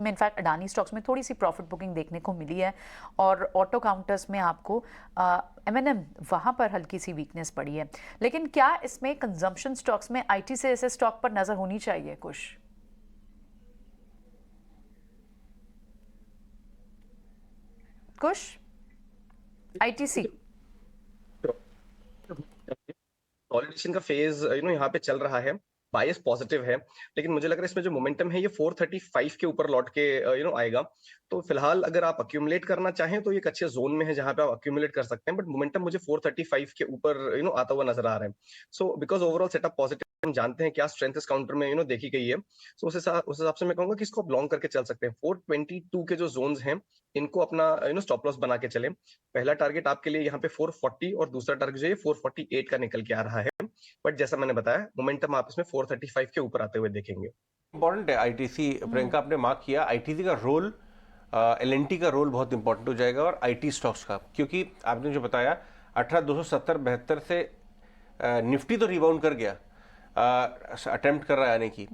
में in fact Adani stocks में थोड़ी सी प्रॉफिट बुकिंग देखने को मिली है और ऑटो काउंटर्स में आपको एमएनएम वहां पर हल्की सी वीकनेस पड़ी है। लेकिन क्या इसमें कंजम्पशन स्टॉक्स में आईटी से ऐसे स्टॉक पर नजर होनी चाहिए कुछ आईटीसी? सॉलिडेशन का फेज यहाँ पे चल रहा है, बायस पॉजिटिव है, लेकिन मुझे लग रहा है इसमें जो मोमेंटम है ये 435 के ऊपर लौट के आएगा। तो फिलहाल अगर आप अक्यूमुलेट करना चाहें तो ये एक अच्छे जोन में है जहां पे आप अक्यूमुलेट कर सकते हैं, बट मोमेंटम मुझे 435 के ऊपर आता हुआ नजर आ रहा है। So because overall setup positive, हम जानते हैं क्या स्ट्रेंथ इस काउंटर में देखी गई है। सो उस हिसाब से मैं कहूंगा कि इसको आप लॉन्ग करके चल सकते हैं। 422 के जो जोन्स हैं इनको अपना स्टॉप लॉस बना के चले। पहला टारगेट आपके लिए यहाँ पे 440 और दूसरा टारगेट जो है 448 का निकल के आ रहा है। बट जैसा मैंने बताया मोमेंटम आप इसमें 435 के ऊपर आते हुए देखेंगे। इंपॉर्टेंट है आईटीसी, प्रियंका आपने मार्क किया आईटीसी का रोल, एलएनटी का रोल बहुत इंपॉर्टेंट हो जाएगा और आईटी स्टॉक्स का, क्योंकि आपने जो बताया 18,270-72 से निफ्टी तो रिबाउंड कर गया, अटेम्प्ट कर रहा है आने की,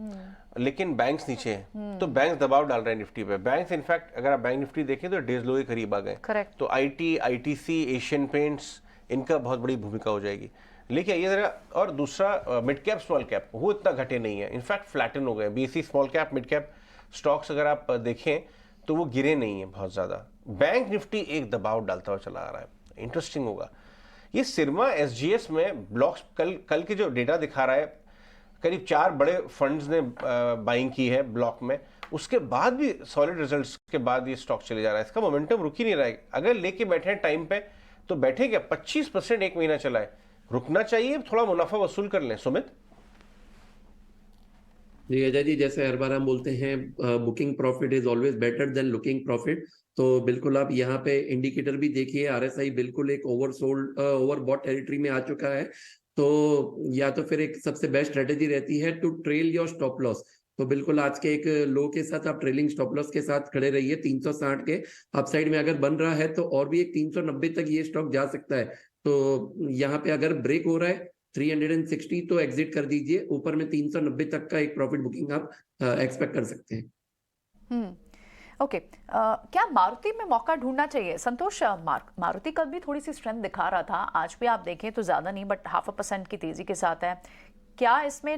लेकिन बैंक्स नीचे हैं, तो बैंक्स दबाव डाल रहे हैं निफ्टी पे। बैंक्स इनफैक्ट अगर आप बैंक निफ्टी देखें तो डेज लो के करीब आ गए। करेक्ट। तो आईटी, आईटीसी, एशियन पेंट्स, इनका बहुत बड़ी भूमिका हो जाएगी। लेकिन ये जरा, और दूसरा मिड कैप स्मॉल कैप वो इतना घटे नहीं है, इनफैक्ट फ्लैटन हो गए। BSE small cap mid cap stocks अगर आप देखें तो वो गिरे नहीं है बहुत ज्यादा। बैंक निफ्टी एक दबाव डालता हुआ चला आ रहा है, इंटरेस्टिंग होगा। ये सिरमा एसजीएस में ब्लॉक्स कल के जो डेटा दिखा रहा है, करीब 4 बड़े फंड्स ने बाइंग की है ब्लॉक में, उसके बाद भी सॉलिड रिजल्ट्स के बाद ये स्टॉक चले जा रहा है। इसका मोमेंटम रुक ही नहीं रहा है। अगर लेके बैठे हैं टाइम पे तो बैठे क्या, 25% एक महीना चला है, रुकना चाहिए, थोड़ा मुनाफा वसूल कर लें। सुमित जी अजय जी, जैसे हर बार हम बोलते हैं booking profit is always better than looking profit. तो बिल्कुल आप यहाँ पे इंडिकेटर भी देखिए, आरएसआई बिल्कुल एक ओवरसोल्ड ओवरबॉट टेरिटरी में आ चुका है। तो या तो फिर एक सबसे बेस्ट स्ट्रेटेजी रहती है to trail your stop loss. तो बिल्कुल आज के एक लो के साथ आप ट्रेलिंग स्टॉप लॉस के साथ खड़े रहिए। 360 के अपसाइड में अगर बन रहा है तो और भी एक 390 तक ये स्टॉक जा सकता है। तो यहाँ पे अगर ब्रेक हो रहा है 360 तो एग्जिट कर दीजिए, ऊपर में 390 तक का एक प्रॉफिट बुकिंग आप एक्सपेक्ट कर सकते हैं। ओके। क्या मारुति में मौका ढूंढना चाहिए संतोष? मारुति कल भी थोड़ी सी स्ट्रेंथ दिखा रहा था, आज भी आप देखें तो ज्यादा नहीं बट 0.5% की तेजी के साथ है। क्या इसमें